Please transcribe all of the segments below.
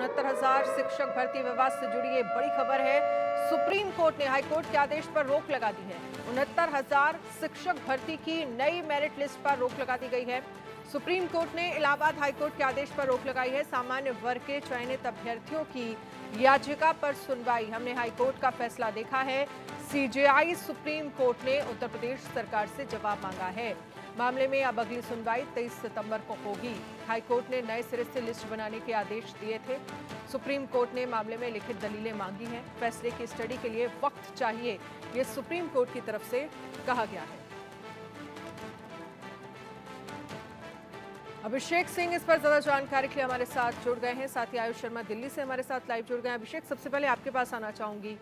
69,000 शिक्षक भर्ती विवाद से जुड़ी ये बड़ी खबर है। सुप्रीम कोर्ट ने हाईकोर्ट के आदेश पर रोक लगा दी है। 69,000 शिक्षक भर्ती की नई मेरिट लिस्ट पर रोक लगा दी गई है। सुप्रीम कोर्ट ने इलाहाबाद हाईकोर्ट के आदेश पर रोक लगाई है। सामान्य वर्ग के चयनित अभ्यर्थियों की याचिका पर सुनवाई। हमने हाईकोर्ट का फैसला देखा है। सीजेआई सुप्रीम कोर्ट ने उत्तर प्रदेश सरकार से जवाब मांगा है। मामले में अब अगली सुनवाई 23 सितंबर को होगी। हाईकोर्ट ने नए सिरे से लिस्ट बनाने के आदेश दिए थे। सुप्रीम कोर्ट ने मामले में लिखित दलीलें मांगी हैं। फैसले की स्टडी के लिए वक्त चाहिए, ये सुप्रीम कोर्ट की तरफ से कहा गया है। अभिषेक सिंह इस पर ज्यादा जानकारी के लिए हमारे साथ जुड़ गए हैं। साथ ही आयुष शर्मा दिल्ली से हमारे साथ लाइव जुड़ गए हैं। अभिषेक, सबसे पहले आपके पास आना चाहूंगी।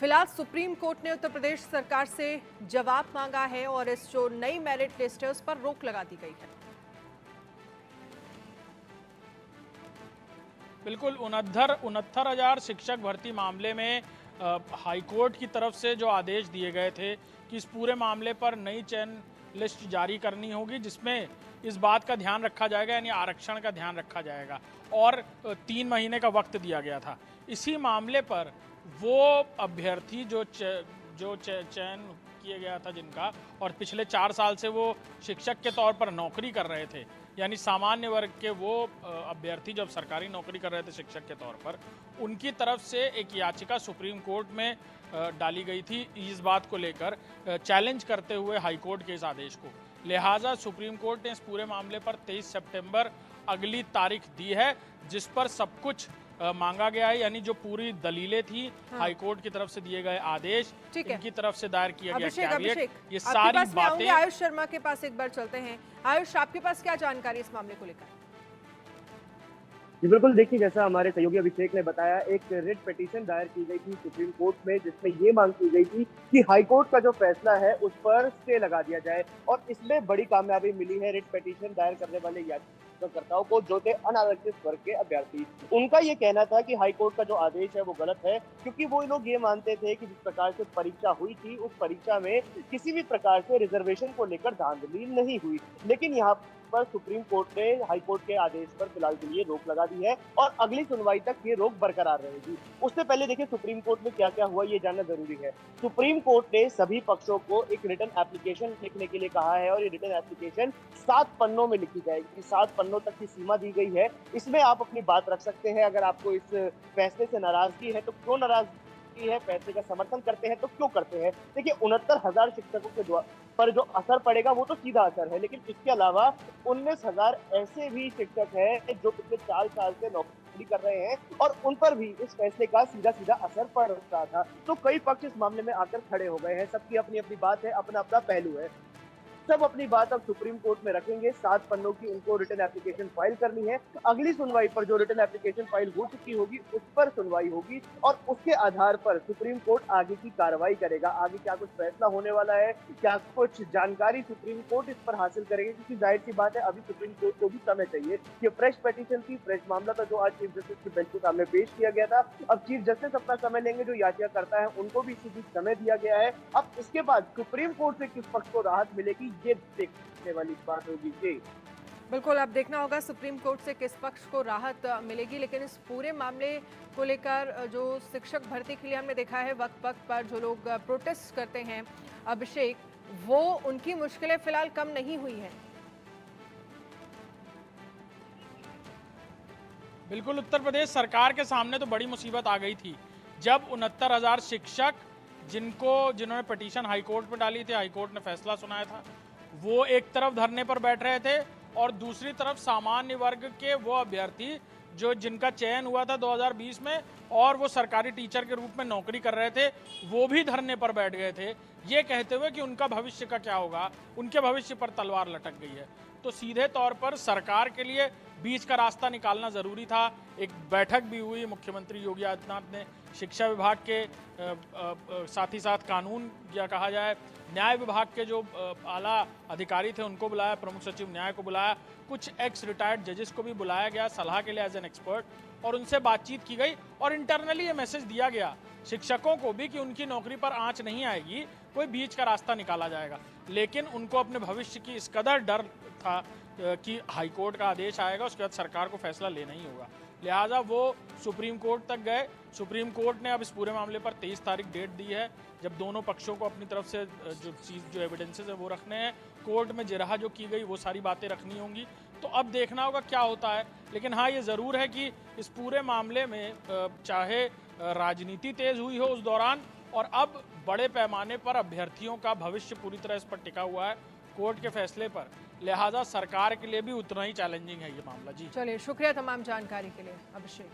फिलहाल सुप्रीम कोर्ट ने उत्तर प्रदेश सरकार से जवाब मांगा है और इस जो नई मेरिट लिस्ट है उस पर रोक लगा दी गई है। बिल्कुल 69,000 शिक्षक भर्ती मामले में हाईकोर्ट की तरफ से जो आदेश दिए गए थे कि इस पूरे मामले पर नई चयन लिस्ट जारी करनी होगी, जिसमें इस बात का ध्यान रखा जाएगा, यानी आरक्षण का ध्यान रखा जाएगा, और 3 महीने का वक्त दिया गया था। इसी मामले पर वो अभ्यर्थी जो चयन किया गया था जिनका, और पिछले 4 साल से वो शिक्षक के तौर पर नौकरी कर रहे थे, यानी सामान्य वर्ग के वो अभ्यर्थी जब सरकारी नौकरी कर रहे थे शिक्षक के तौर पर, उनकी तरफ से एक याचिका सुप्रीम कोर्ट में डाली गई थी इस बात को लेकर, चैलेंज करते हुए हाईकोर्ट के इस आदेश को। लिहाजा सुप्रीम कोर्ट ने इस पूरे मामले पर 23 सितंबर अगली तारीख दी है, जिस पर सब कुछ मांगा गया है, यानी जो पूरी दलीलें थी हाईकोर्ट की तरफ से दिए गए आदेश, इनकी तरफ से दायर किया गया कैविएट, ये सारी बातें। आयुष शर्मा के पास एक बार चलते हैं। आयुष, आपके पास क्या जानकारी इस मामले को लेकर? जी बिल्कुल, देखिए जैसा हमारे सहयोगी अभिषेक ने बताया, एक रिट पिटीशन दायर की गई थी सुप्रीम कोर्ट में, जिसमें ये मांग की गई थी कि हाईकोर्ट का जो फैसला है उस पर स्टे लगा दिया जाए, और इसमें बड़ी कामयाबी मिली है रिट पिटीशन दायर करने वाले याचिकाकर्ताओं को, जो थे अनारक्षित वर्ग के अभ्यर्थी। उनका ये कहना था कि हाईकोर्ट का जो आदेश है वो गलत है, क्योंकि वो लोग ये मानते थे कि जिस प्रकार से परीक्षा हुई थी उस परीक्षा में किसी भी प्रकार से रिजर्वेशन को लेकर धांधली नहीं हुई। लेकिन यहाँ पर सुप्रीम कोर्ट ने हाईकोर्ट के आदेश पर फिलहाल के लिए रोक लगा दी है और अगली सुनवाई तक ये रोक बरकरार रहेगी। उससे पहले देखिए सुप्रीम कोर्ट में क्या क्या हुआ ये जानना जरूरी है। सुप्रीम कोर्ट ने सभी पक्षों को एक रिटन एप्लीकेशन लिखने के लिए कहा है, और ये रिटन एप्लीकेशन 7 पन्नों में लिखी जाएगी। 7 पन्नों तक की सीमा दी गई है। इसमें आप अपनी बात रख सकते हैं। अगर आपको इस फैसले से नाराजगी है तो क्यों नाराजगी है, फैसले का समर्थन करते हैं तो क्यों करते हैं। देखिए 69,000 शिक्षकों के पर जो असर पड़ेगा वो तो सीधा असर है, लेकिन इसके अलावा 19,000 ऐसे भी शिक्षक हैं जो पिछले 4 साल से नौकरी कर रहे हैं, और उन पर भी इस फैसले का सीधा सीधा असर पड़ रहा था। तो कई पक्ष इस मामले में आकर खड़े हो गए हैं। सबकी अपनी अपनी बात है, अपना अपना पहलू है। सब अपनी बात अब सुप्रीम कोर्ट में रखेंगे। 7 पन्नों की उनको रिटन एप्लीकेशन फाइल करनी है। अगली सुनवाई पर जो रिटन एप्लीकेशन फाइल हो चुकी होगी उस पर सुनवाई होगी, और उसके आधार पर सुप्रीम कोर्ट आगे की कार्रवाई करेगा। आगे क्या कुछ फैसला होने वाला है, क्या कुछ जानकारी सुप्रीम कोर्ट इस पर हासिल करेगी, क्योंकि जाहिर सी बात है अभी सुप्रीम कोर्ट को भी समय चाहिए। ये फ्रेश पिटीशन थी, फ्रेश मामला था जो आज चीफ जस्टिस की बेंच के सामने पेश किया गया था। अब चीफ जस्टिस अपना समय लेंगे, जो याचिका करता है उनको भी इसी बीच समय दिया गया है। अब इसके बाद सुप्रीम कोर्ट से किस पक्ष को राहत मिलेगी ये देखने वाली बात होगी। जी बिल्कुल, अब देखना होगा सुप्रीम कोर्ट से किस पक्ष को राहत मिलेगी। लेकिन इस पूरे मामले को लेकर जो शिक्षक भर्ती के लिए हमने देखा है वक्त वक्त पर जो लोग प्रोटेस्ट करते हैं, अभिषेक, वो उनकी मुश्किलें फिलहाल कम नहीं हुई हैं। बिल्कुल, उत्तर प्रदेश सरकार के सामने तो बड़ी मुसीबत आ गई थी जब 69,000 शिक्षक जिन्होंने पिटीशन हाईकोर्ट में डाली थी, हाईकोर्ट ने फैसला सुनाया था, वो एक तरफ धरने पर बैठ रहे थे, और दूसरी तरफ सामान्य वर्ग के वो अभ्यर्थी जिनका चयन हुआ था 2020 में और वो सरकारी टीचर के रूप में नौकरी कर रहे थे, वो भी धरने पर बैठ गए थे, ये कहते हुए कि उनका भविष्य का क्या होगा, उनके भविष्य पर तलवार लटक गई है। तो सीधे तौर पर सरकार के लिए बीच का रास्ता निकालना ज़रूरी था। एक बैठक भी हुई, मुख्यमंत्री योगी आदित्यनाथ ने शिक्षा विभाग के साथ ही साथ कानून या कहा जाए न्याय विभाग के जो आला अधिकारी थे उनको बुलाया, प्रमुख सचिव न्याय को बुलाया, कुछ एक्स रिटायर्ड जजेस को भी बुलाया गया सलाह के लिए एज एन एक्सपर्ट, और उनसे बातचीत की गई, और इंटरनली ये मैसेज दिया गया शिक्षकों को भी कि उनकी नौकरी पर आंच नहीं आएगी, कोई बीच का रास्ता निकाला जाएगा। लेकिन उनको अपने भविष्य की इस कदर डर था कि हाईकोर्ट का आदेश आएगा, उसके बाद सरकार को फैसला लेना ही होगा। लिहाजा वो सुप्रीम कोर्ट तक गए। सुप्रीम कोर्ट ने अब इस पूरे मामले पर 23 तारीख डेट दी है, जब दोनों पक्षों को अपनी तरफ से जो एविडेंसेस है वो रखने हैं। कोर्ट में जिरहा जो की गई वो सारी बातें रखनी होंगी, तो अब देखना होगा क्या होता है। लेकिन हाँ, ये ज़रूर है कि इस पूरे मामले में चाहे राजनीति तेज़ हुई हो उस दौरान, और अब बड़े पैमाने पर अभ्यर्थियों का भविष्य पूरी तरह इस पर टिका हुआ है कोर्ट के फैसले पर, लिहाजा सरकार के लिए भी उतना ही चैलेंजिंग है ये मामला। जी चलिए, शुक्रिया तमाम जानकारी के लिए अभिषेक।